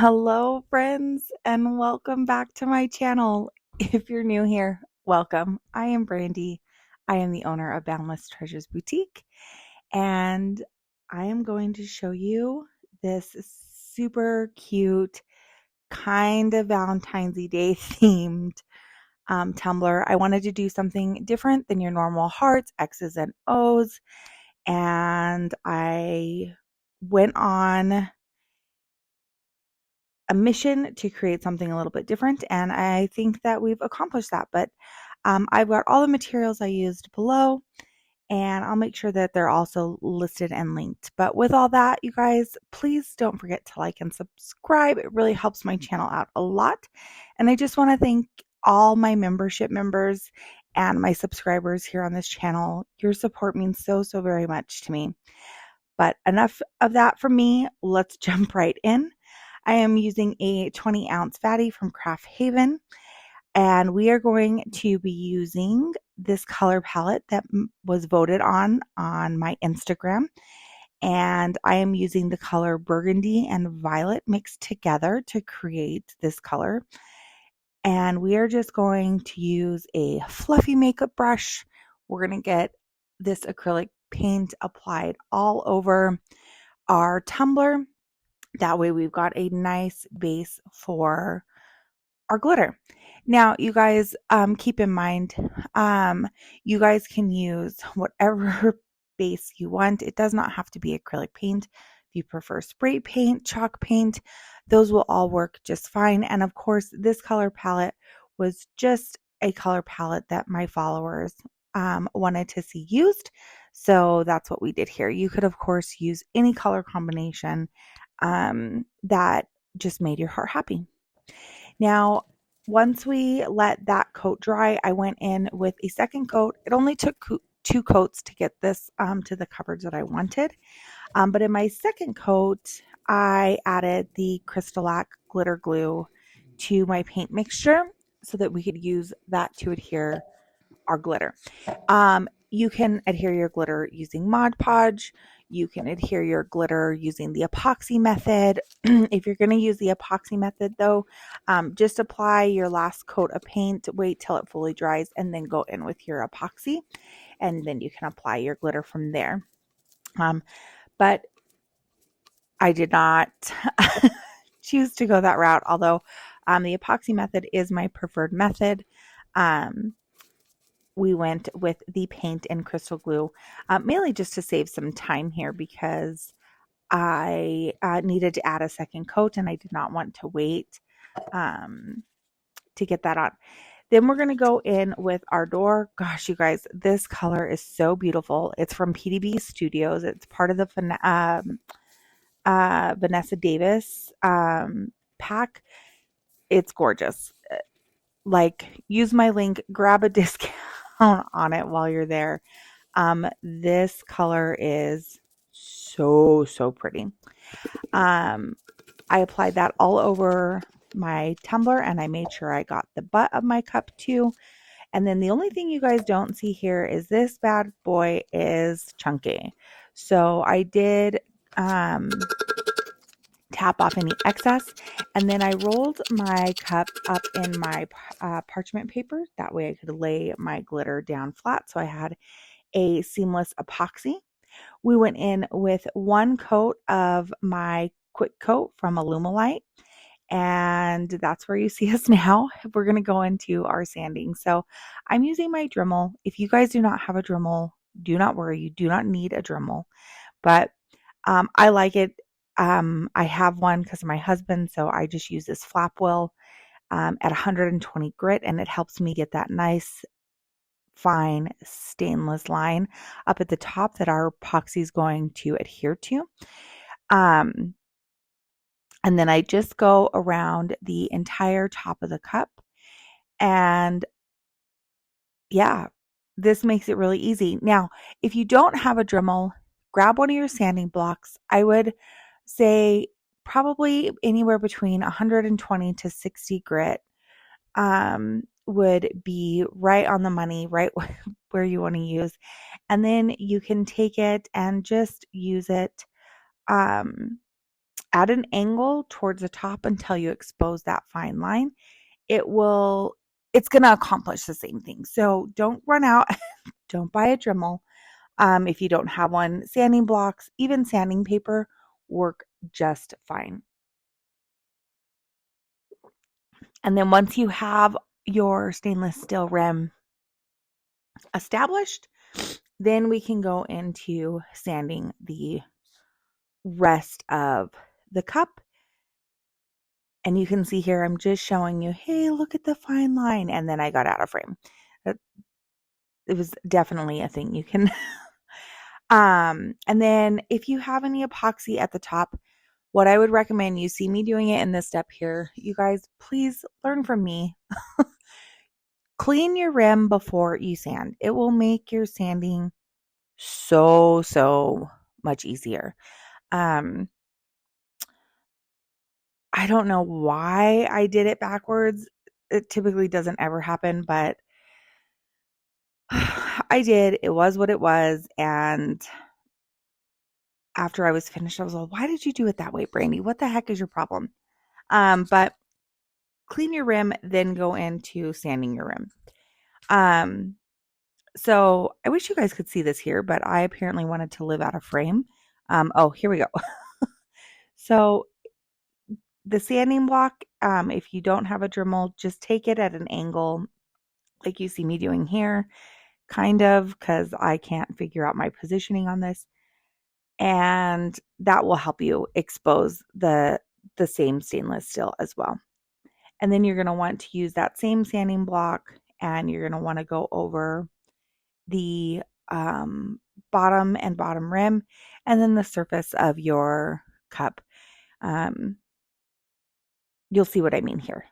Hello, friends, and welcome back to my channel. If you're new here, welcome. I am Brandy. I am the owner of Boundless Treasures Boutique, and I am going to show you this super cute, kind of Valentine's Day themed tumbler. I wanted to do something different than your normal hearts, X's, and O's, and I went on a mission to create something a little bit different, and I think that we've accomplished that. But I've got all the materials I used below, and I'll make sure that they're also listed and linked. But with all that, you guys, please don't forget to like and subscribe. It really helps my channel out a lot. And I just want to thank all my membership members and my subscribers here on this channel. Your support means so very much to me. But enough of that from me. Let's jump right in. I am using a 20-ounce fatty from Craft Haven, and we are going to be using this color palette that was voted on my Instagram, and I am using the color Burgundy and Violet mixed together to create this color. And we are just going to use a fluffy makeup brush. We're going to get this acrylic paint applied all over our tumbler. That way we've got a nice base for our glitter. Now, you guys, keep in mind, you guys can use whatever base you want. It does not have to be acrylic paint. If you prefer spray paint, chalk paint, those will all work just fine. And of course, this color palette was just a color palette that my followers wanted to see used. So that's what we did here. You could, of course, use any color combination that just made your heart happy. Now, once we let that coat dry, I went in with a second coat. It only took 2 coats to get this to the coverage that I wanted. But in my second coat, I added the Crystalac glitter glue to my paint mixture so that we could use that to adhere our glitter. You can adhere your glitter using Mod Podge. You can adhere your glitter using the epoxy method. If you're going to use the epoxy method, though, just apply your last coat of paint, wait till it fully dries, and then go in with your epoxy, and then you can apply your glitter from there. But I did not choose to go that route, although the epoxy method is my preferred method. We went with the paint and crystal glue, mainly just to save some time here because I needed to add a second coat and I did not want to wait to get that on. Then we're going to go in with Ardor. Gosh, you guys, this color is so beautiful. It's from PDB Studios. It's part of the Vanessa Davis pack. It's gorgeous. Like, use my link, grab a discount on it while you're there. This color is so pretty. I applied that all over my tumbler and I made sure I got the butt of my cup too. And then the only thing you guys don't see here is this bad boy is chunky. So I did tap off any excess, and then I rolled my cup up in my parchment paper. That way I could lay my glitter down flat, so I had a seamless epoxy. We went in with 1 coat of my quick coat from Alumilite, and that's where you see us now. We're going to go into our sanding. So I'm using my Dremel. If you guys do not have a Dremel, do not worry. You do not need a Dremel, but I like it. I have one because of my husband, so I just use this flap wheel at 120 grit, and it helps me get that nice, fine stainless line up at the top that our epoxy is going to adhere to. And then I just go around the entire top of the cup, and yeah, this makes it really easy. Now, if you don't have a Dremel, grab one of your sanding blocks. I would say probably anywhere between 120 to 60 grit would be right on the money, right where you want to use. And then you can take it and just use it at an angle towards the top until you expose that fine line. It's going to accomplish the same thing. So don't run out. Don't buy a Dremel. If you don't have one, sanding blocks, even sanding paper work just fine. And then once you have your stainless steel rim established, then we can go into sanding the rest of the cup. And you can see here, I'm just showing you, hey, look at the fine line. And then I got out of frame. It was definitely a thing you can. And then if you have any epoxy at the top, what I would recommend, you see me doing it in this step here. You guys, please learn from me. Clean your rim before you sand. It will make your sanding so much easier. I don't know why I did it backwards. It typically doesn't ever happen, but I did. It was what it was. And after I was finished, I was like, why did you do it that way, Brandy? What the heck is your problem? But clean your rim, then go into sanding your rim. So I wish you guys could see this here, but I apparently wanted to live out of frame. Oh, here we go. So the sanding block, if you don't have a Dremel, just take it at an angle like you see me doing here, kind of, because I can't figure out my positioning on this. And that will help you expose the same stainless steel as well. And then you're going to want to use that same sanding block, and you're going to want to go over the bottom rim, and then the surface of your cup. You'll see what I mean here.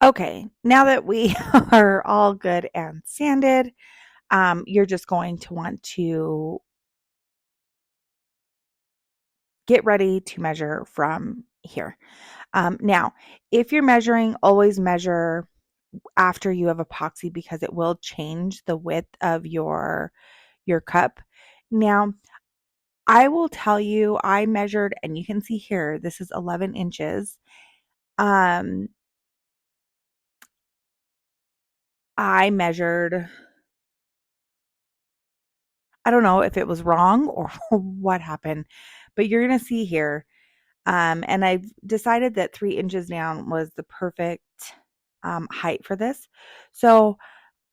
Okay, now that we are all good and sanded, you're just going to want to get ready to measure from here. Now, if you're measuring, always measure after you have epoxy, because it will change the width of your cup. Now, I will tell you, I measured, and you can see here, this is 11 inches. I measured, I don't know if it was wrong or what happened, but you're going to see here. And I've decided that 3 inches down was the perfect height for this. So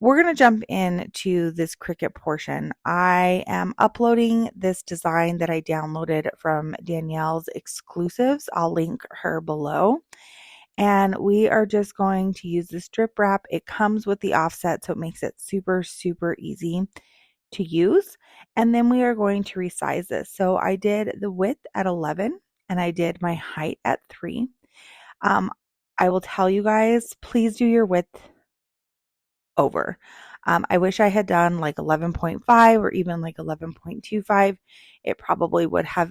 we're going to jump into this Cricut portion. I am uploading this design that I downloaded from Danielle's exclusives. I'll link her below. And we are just going to use this drip wrap. It comes with the offset, so it makes it super easy to use. And then we are going to resize this. So I did the width at 11 and I did my height at 3. I will tell you guys, please do your width over. I wish I had done like 11.5 or even like 11.25. It probably would have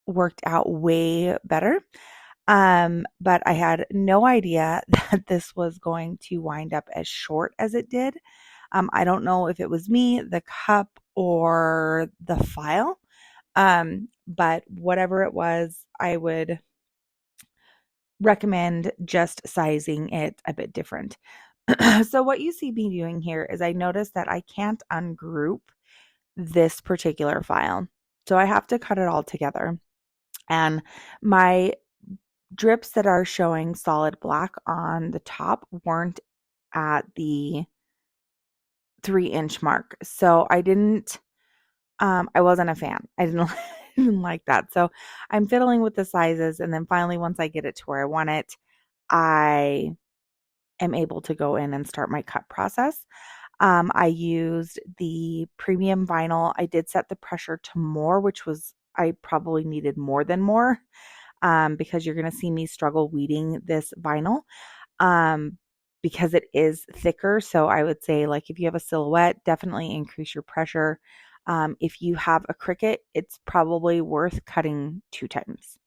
worked out way better. But I had no idea that this was going to wind up as short as it did. I don't know if it was me, the cup, or the file. But whatever it was, I would recommend just sizing it a bit different. So what you see me doing here is I noticed that I can't ungroup this particular file. So I have to cut it all together. And my drips that are showing solid black on the top weren't at the 3-inch mark. So I wasn't a fan. I didn't, didn't like that. So I'm fiddling with the sizes. And then finally, once I get it to where I want it, I am able to go in and start my cut process. I used the premium vinyl. I did set the pressure to more, I probably needed more than more, because you're going to see me struggle weeding this vinyl, because it is thicker. So I would say, like, if you have a silhouette, definitely increase your pressure. If you have a Cricut, it's probably worth cutting 2 times.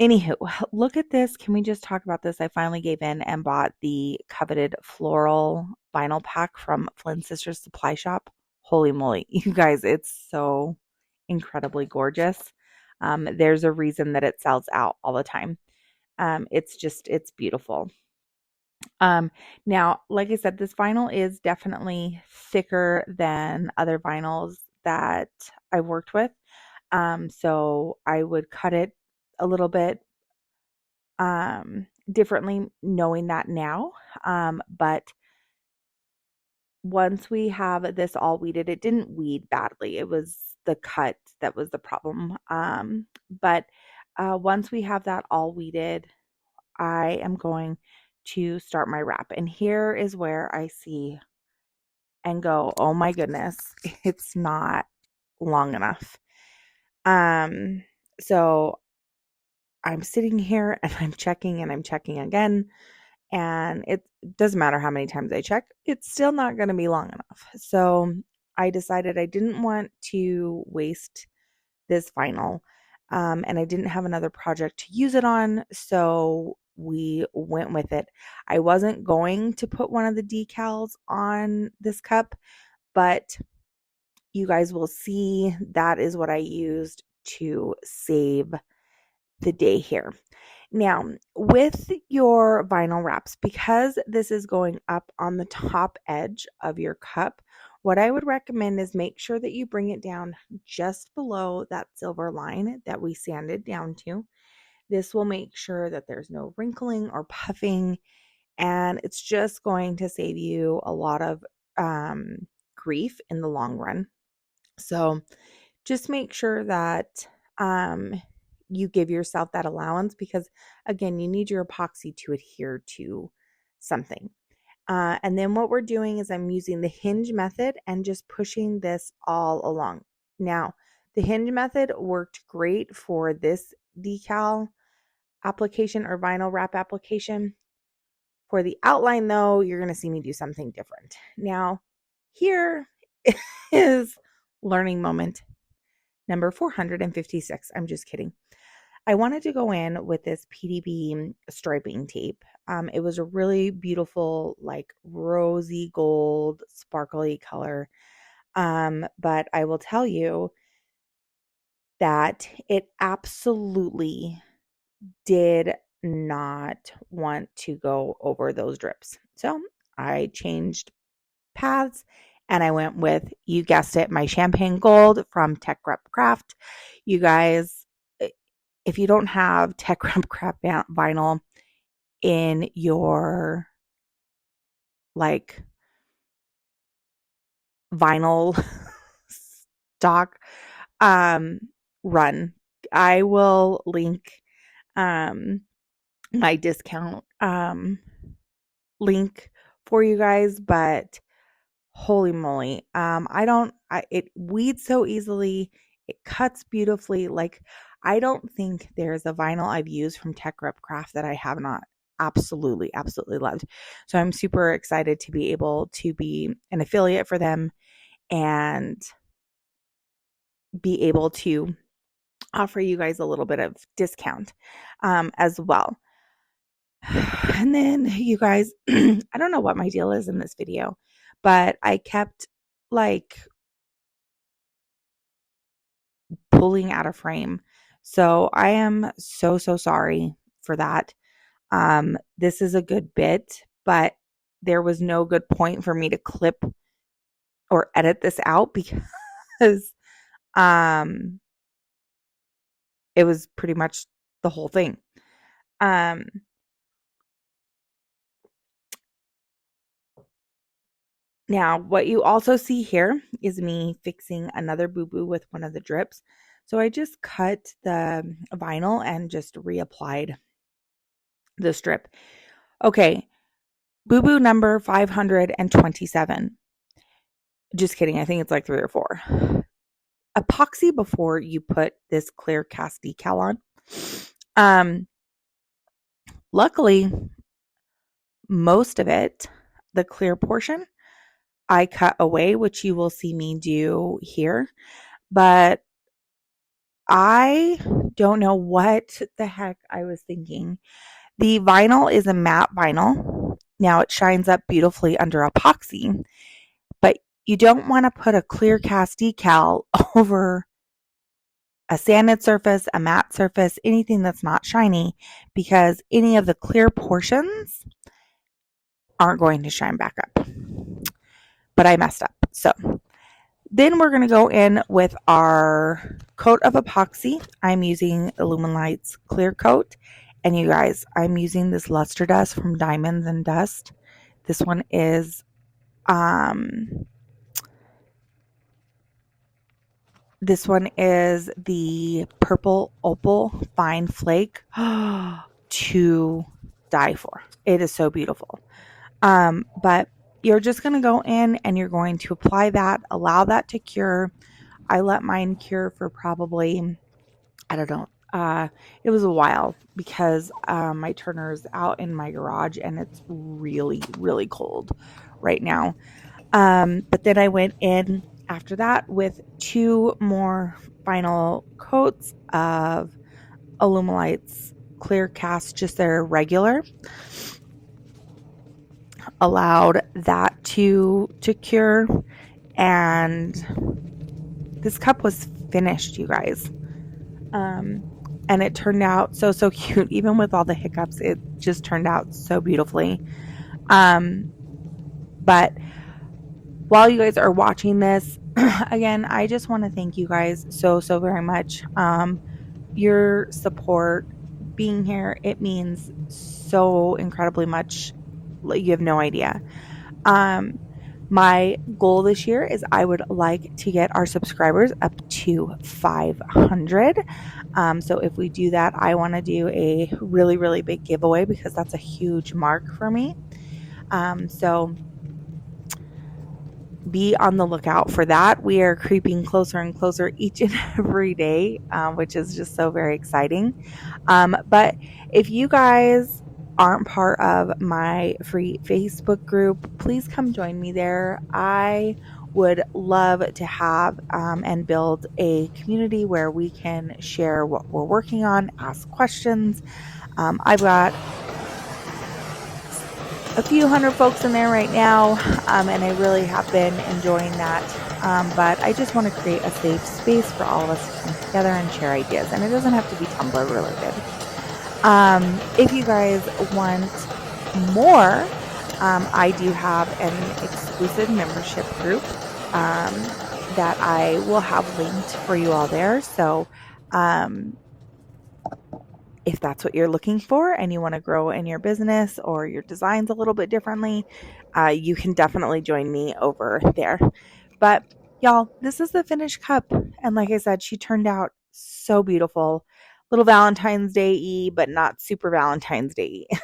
Anywho, look at this. Can we just talk about this? I finally gave in and bought the coveted floral vinyl pack from Flynn Sisters Supply Shop. Holy moly, you guys, it's so incredibly gorgeous. There's a reason that it sells out all the time. It's beautiful. Now, like I said, this vinyl is definitely thicker than other vinyls that I worked with. So I would cut it a little bit differently, knowing that now. But once we have this all weeded, it didn't weed badly. It was the cut that was the problem. But once we have that all weeded, I am going to start my wrap. And here is where I see and go, oh my goodness, it's not long enough. So I'm sitting here and I'm checking and I'm checking again. And it doesn't matter how many times I check, it's still not going to be long enough. So I decided I didn't want to waste this vinyl. And I didn't have another project to use it on, so we went with it. I wasn't going to put one of the decals on this cup, but you guys will see that is what I used to save the day here. Now, with your vinyl wraps, because this is going up on the top edge of your cup, what I would recommend is make sure that you bring it down just below that silver line that we sanded down to. This will make sure that there's no wrinkling or puffing, and it's just going to save you a lot of grief in the long run. So just make sure that you give yourself that allowance, because again, you need your epoxy to adhere to something. And then what we're doing is I'm using the hinge method and just pushing this all along. Now, the hinge method worked great for this decal application or vinyl wrap application. For the outline though, you're going to see me do something different. Now, here is learning moment number 456. I'm just kidding. I wanted to go in with this PDB striping tape. It was a really beautiful, like rosy gold, sparkly color. But I will tell you that it absolutely did not want to go over those drips. So I changed paths and I went with, you guessed it, my champagne gold from Tech Rep Craft. You guys, if you don't have Tech Rep Craft vinyl in your like vinyl stock, run. I will link my discount link for you guys, but holy moly, it weeds so easily, it cuts beautifully. Like, I don't think there's a vinyl I've used from Tech Rep Craft that I have not absolutely loved. So I'm super excited to be able to be an affiliate for them and be able to offer you guys a little bit of discount as well. And then you guys, I don't know what my deal is in this video, but I kept like pulling out of frame. So I am so sorry for that. This is a good bit, but there was no good point for me to clip or edit this out because um, it was pretty much the whole thing. Um, Now, what you also see here is me fixing another boo-boo with one of the drips. So I just cut the vinyl and just reapplied the strip. Okay, boo-boo number 527. Just kidding, I think it's like 3 or 4. Epoxy before you put this clear cast decal on. Luckily, most of it, the clear portion, I cut away, which you will see me do here. But I don't know what the heck I was thinking. The vinyl is a matte vinyl. Now it shines up beautifully under epoxy, but you don't want to put a clear cast decal over a sanded surface, a matte surface, anything that's not shiny, because any of the clear portions aren't going to shine back up. But I messed up. So then we're going to go in with our coat of epoxy. I'm using Illuminlight's clear coat. And you guys, I'm using this luster dust from Diamonds and Dust. This one is the purple opal fine flake. To die for. It is so beautiful. But you're just going to go in and you're going to apply that, allow that to cure. I let mine cure for probably, I don't know, it was a while because my turner's out in my garage and it's really, really cold right now. But then I went in after that with 2 more final coats of Illuminlight's clear cast, just their regular. Allowed that to cure, and this cup was finished, you guys. And it turned out so cute. Even with all the hiccups, it just turned out so beautifully. But while you guys are watching this, again, I just want to thank you guys so very much. Your support, being here, it means so incredibly much. You have no idea. My goal this year is I would like to get our subscribers up to 500. So if we do that, I want to do a really, really big giveaway because that's a huge mark for me. So be on the lookout for that. We are creeping closer and closer each and every day, which is just so very exciting. But if you guys aren't part of my free Facebook group, please come join me there. I would love to have and build a community where we can share what we're working on, ask questions. I've got a few hundred folks in there right now, and I really have been enjoying that. But I just want to create a safe space for all of us to come together and share ideas, and it doesn't have to be Tumblr related. If you guys want more, I do have an exclusive membership group that I will have linked for you all there. So if that's what you're looking for and you want to grow in your business or your designs a little bit differently, you can definitely join me over there. But y'all, this is the finished cup. And like I said, she turned out so beautiful. Little Valentine's Day-y, but not super Valentine's Day-y.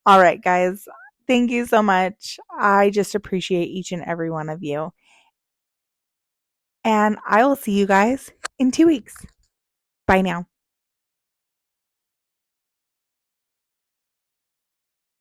All right, guys. Thank you so much. I just appreciate each and every one of you. And I will see you guys in 2 weeks. Bye now.